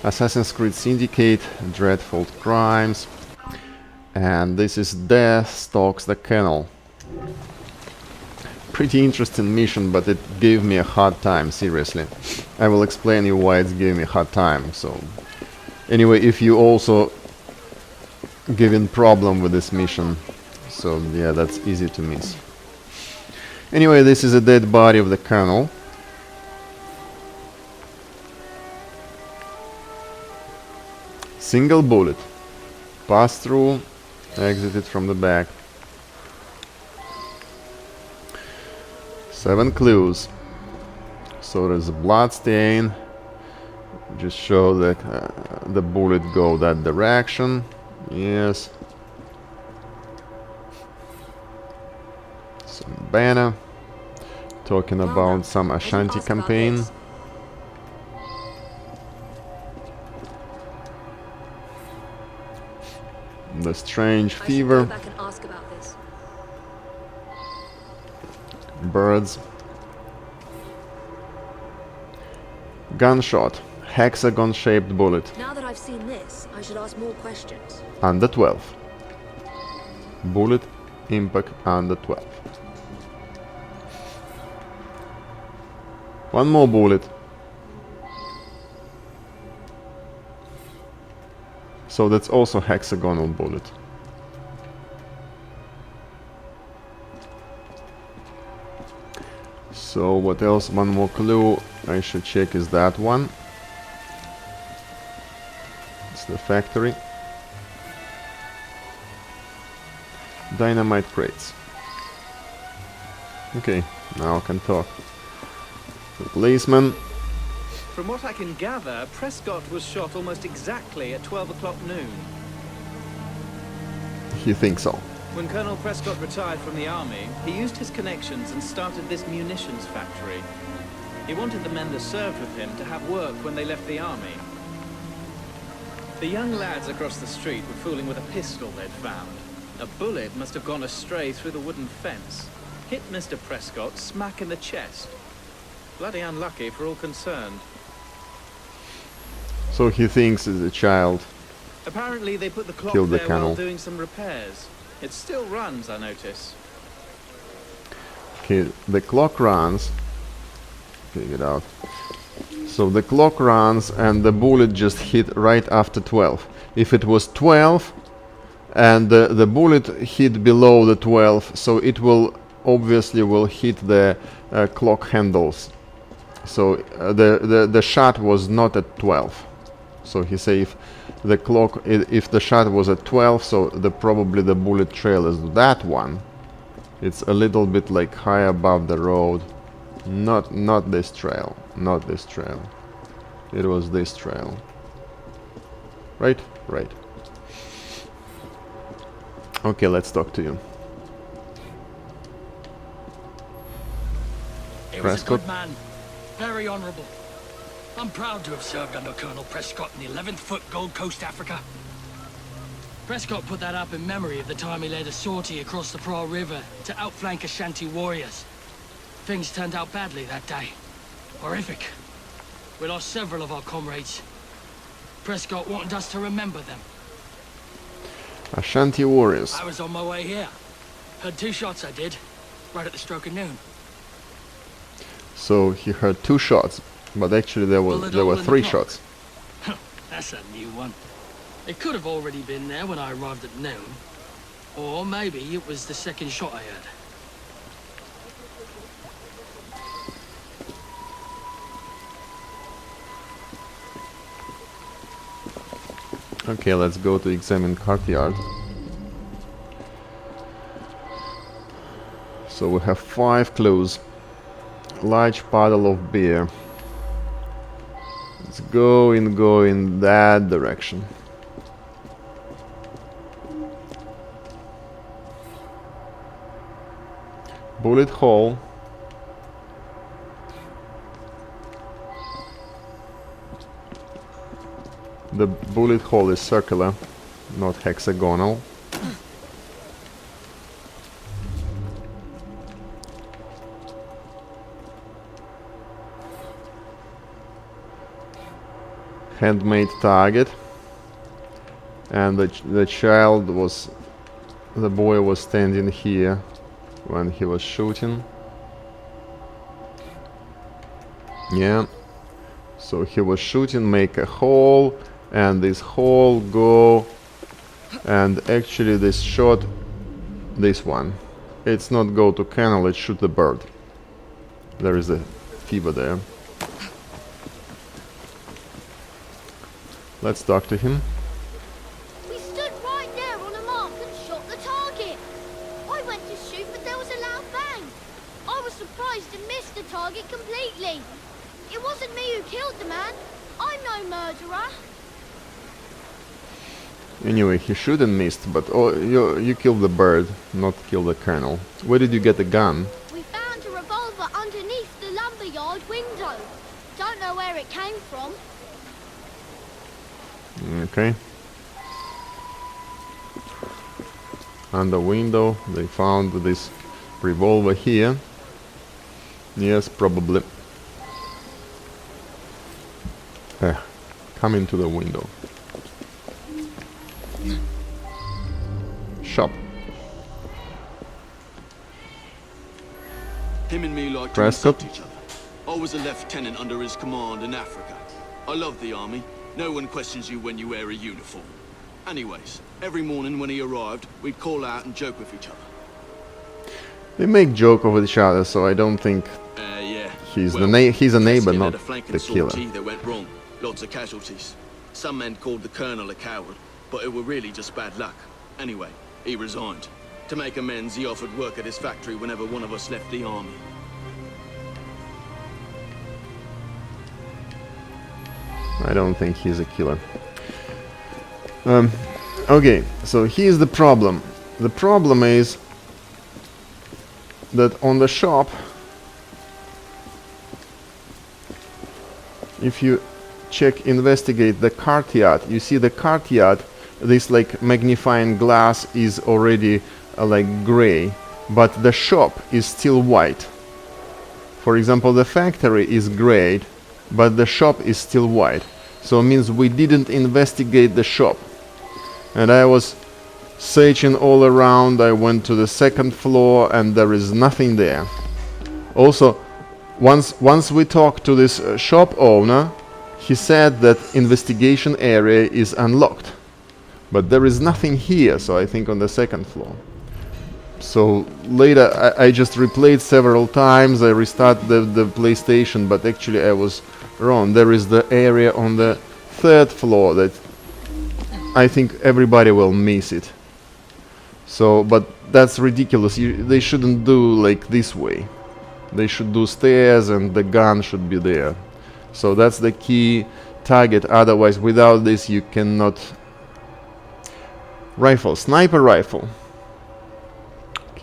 Assassin's Creed Syndicate, Dreadful Crimes, and this is Death Stalks the Kennel. Pretty interesting mission, but it gave me a hard time, seriously. I will explain you why it's giving me a hard time. So, anyway, if you also giving problem with this mission, so yeah, that's easy to miss. Anyway, this is a dead body of the Colonel. Single bullet. Pass through, exited from the back. 7 clues. So there's a blood stain. Just show that the bullet go that direction. Yes. Some banner talking about some Ashanti campaign. The strange fever. Birds. Gunshot. Hexagon-shaped bullet. Now that I've seen this, I should ask more questions. Under 12. Bullet impact under 12. One more bullet. So that's also hexagonal bullet. So what else? One more clue I should check is that one. It's the factory. Dynamite crates. Okay, now I can talk. The policeman. From what I can gather, Prescott was shot almost exactly at 12 o'clock noon. He thinks so. When Colonel Prescott retired from the army, he used his connections and started this munitions factory. He wanted the men that served with him to have work when they left the army. The young lads across the street were fooling with a pistol they'd found. A bullet must have gone astray through the wooden fence. Hit Mr. Prescott smack in the chest. Bloody unlucky for all concerned. So he thinks as a child. Apparently they put the clock Killed the there Colonel. while doing some repairs. It still runs, I notice. Okay, the clock runs. Figure it out. So the clock runs and the bullet just hit right after 12. If it was 12 and the bullet hit below the 12, so it will obviously will hit the clock handles. So the shot was not at 12. So he say if the clock, if the shot was at 12, so probably the bullet trail is that one. It's a little bit like high above the road. Not this trail. Not this trail. It was this trail. Right? Right. Okay, let's talk to you. He was a Prescott. good man. Very honourable. I'm proud to have served under Colonel Prescott in the 11th Foot Gold Coast, Africa. Prescott put that up in memory of the time he led a sortie across the Pra River to outflank Ashanti warriors. Things turned out badly that day. Horrific. We lost several of our comrades. Prescott wanted us to remember them. Ashanti warriors. I was on my way here. Heard 2 shots I did, right at the stroke of noon. So he heard 2 shots, but actually there were 3 shots. That's a new one. It could have already been there when I arrived at noon. Or maybe it was the second shot I heard. Okay, let's go to examine courtyard. So we have 5 clues. Large puddle of beer. Let's go in that direction. Bullet hole. The bullet hole is circular, not hexagonal. handmade target, and the boy was standing here when he was shooting. Yeah, so he was shooting, make a hole, and this hole go, and actually this shot, this one, it's not go to canal, it shoot the bird. There is a fever there. Let's talk to him. We stood right there on a mark and shot the target. I went to shoot, but there was a loud bang. I was surprised and missed the target completely. It wasn't me who killed the man. I'm no murderer. Anyway, he shoot and missed, but you killed the bird, not kill the colonel. Where did you get the gun? We found a revolver underneath the lumberyard window. Don't know where it came from. Okay. On the window they found this revolver here. Yes, probably. Come into the window. Shop. Him and me like to Prescott. insult each other. I was a lieutenant under his command in Africa. I love the army. No one questions you when you wear a uniform. Anyways, every morning when he arrived, we'd call out and joke with each other. They make joke of each other, so I don't think Yeah. he's Well, he's a neighbor, Prescott not led a flanking the killer. sortie that went wrong. Lots of casualties. Some men called the colonel a coward, but it were really just bad luck. Anyway, he resigned. To make amends, he offered work at his factory whenever one of us left the army. I don't think he's a killer. Okay, so here's the problem. The problem is that on the shop, if you investigate the courtyard, you see the courtyard, this like magnifying glass is already like gray, but the shop is still white. For example, the factory is gray, but the shop is still white. So it means we didn't investigate the shop. And I was searching all around. I went to the second floor and there is nothing there. Also, once we talked to this shop owner, he said that investigation area is unlocked. But there is nothing here, so I think on the second floor. So later I just replayed several times. I restarted the PlayStation, but actually I was wrong. There is the area on the third floor that I think everybody will miss it. So, but that's ridiculous. They shouldn't do like this way. They should do stairs and the gun should be there. So that's the key target. Otherwise, without this you cannot. Rifle, sniper rifle.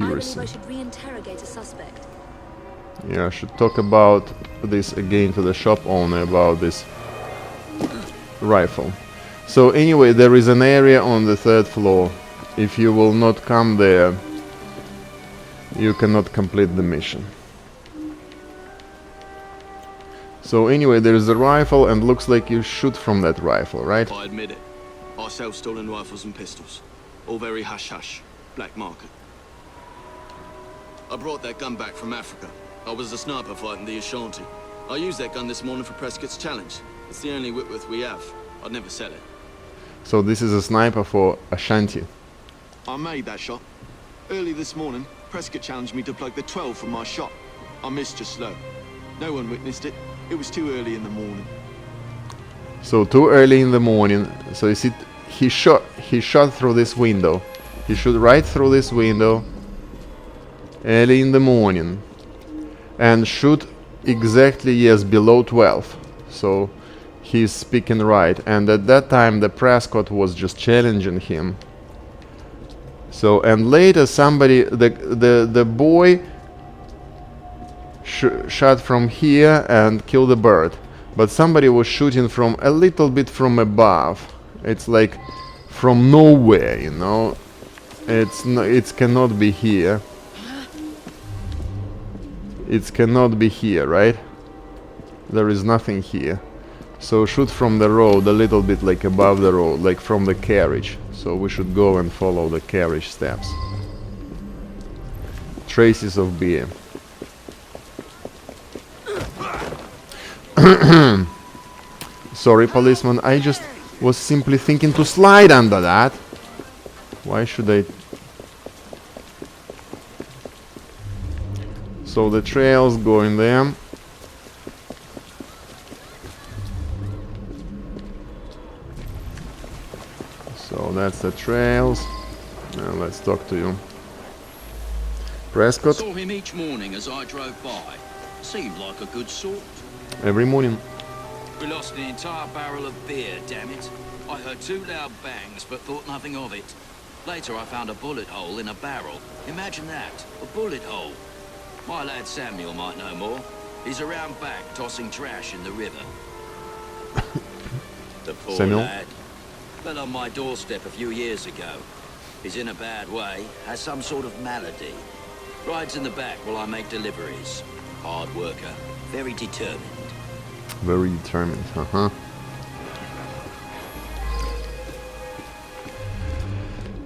I believe Accuracy. I should re-interrogate a suspect. Yeah, I should talk about this again to the shop owner about this rifle. So anyway, there is an area on the third floor. If you will not come there, you cannot complete the mission. So anyway, there is a rifle and looks like you shoot from that rifle, right? I admit it. I sell stolen rifles and pistols. All very hush-hush. Black market. I brought that gun back from Africa. I was a sniper fighting the Ashanti. I used that gun this morning for Prescott's challenge. It's the only Whitworth we have. I'd never sell it. So this is a sniper for Ashanti. I made that shot. Early this morning, Prescott challenged me to plug the 12 from my shot. I missed just slow. No one witnessed it. It was too early in the morning. So too early in the morning. So you see, he shot through this window. He shot right through this window early in the morning and shoot exactly, yes, below 12. So he's speaking right. And at that time the Prescott was just challenging him. So and later somebody, the boy shot from here and killed the bird, but somebody was shooting from a little bit from above. It's like from nowhere, you know. It cannot be here. It cannot be here, right? There is nothing here. So shoot from the road a little bit like above the road, like from the carriage. So we should go and follow the carriage steps. Traces of beer. Sorry, policeman, I just was simply thinking to slide under that. Why should I? So the trails go in there. So that's the trails. Now let's talk to you. Prescott, Saw him each morning as I drove by. Seemed like a good sort. every morning. We lost an entire barrel of beer, damn it. I heard 2 loud bangs, but thought nothing of it. Later, I found a bullet hole in a barrel. Imagine that, a bullet hole. My lad Samuel might know more. He's around back, tossing trash in the river. The poor Samuel? lad. Fell on my doorstep a few years ago. He's in a bad way, has some sort of malady. Rides in the back while I make deliveries. Hard worker, very determined. Very determined,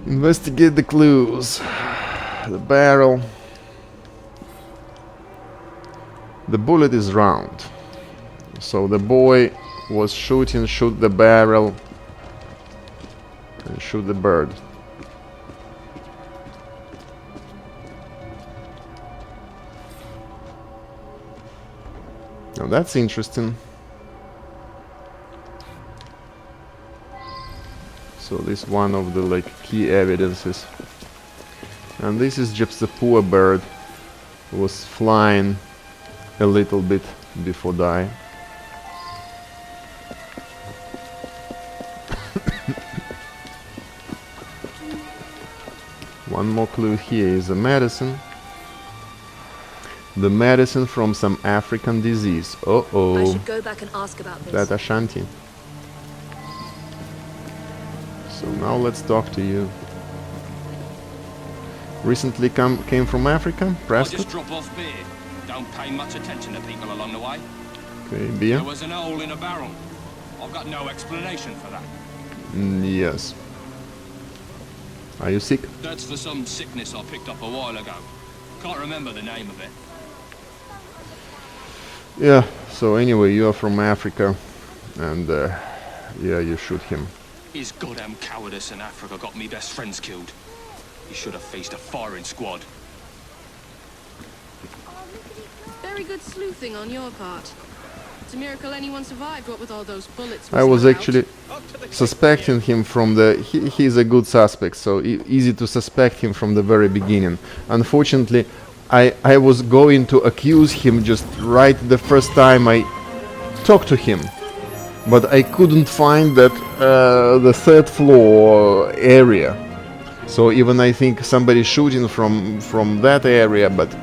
Investigate the clues. The barrel. The bullet is round. So the boy was shooting, shoot the barrel, and shoot the bird. Now that's interesting. So this is one of the like key evidences. And this is just a poor bird who was flying a little bit before dying. One more clue here is a medicine. The medicine from some African disease. I Uh-oh. should go back and ask about this. That Ashanti. So now let's talk to you. Recently came from Africa, I just Prescott. drop off beer. Don't pay much attention to people along the way. Okay, beer. There was an hole in a barrel. I've got no explanation for that. Yes. Are you sick? That's for some sickness I picked up a while ago. Can't remember the name of it. Yeah. So anyway, you are from Africa, and yeah, you shoot him. His goddamn cowardice in Africa got me best friends killed. He should have faced a firing squad. Very good sleuthing on your part. It's a miracle anyone survived, what with all those bullets. I was whizzing actually about. suspecting him from the... He's a good suspect, so easy to suspect him from the very beginning. Unfortunately, I was going to accuse him just right the first time I talked to him. But I couldn't find that the third floor area. So even I think somebody shooting from that area, but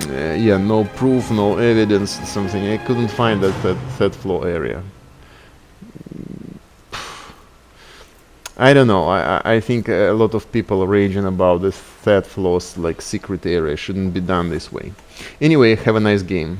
yeah, no proof, no evidence, something. I couldn't find that third floor area. I don't know. I think a lot of people are raging about this third floor's like secret area. Shouldn't be done this way. Anyway, have a nice game.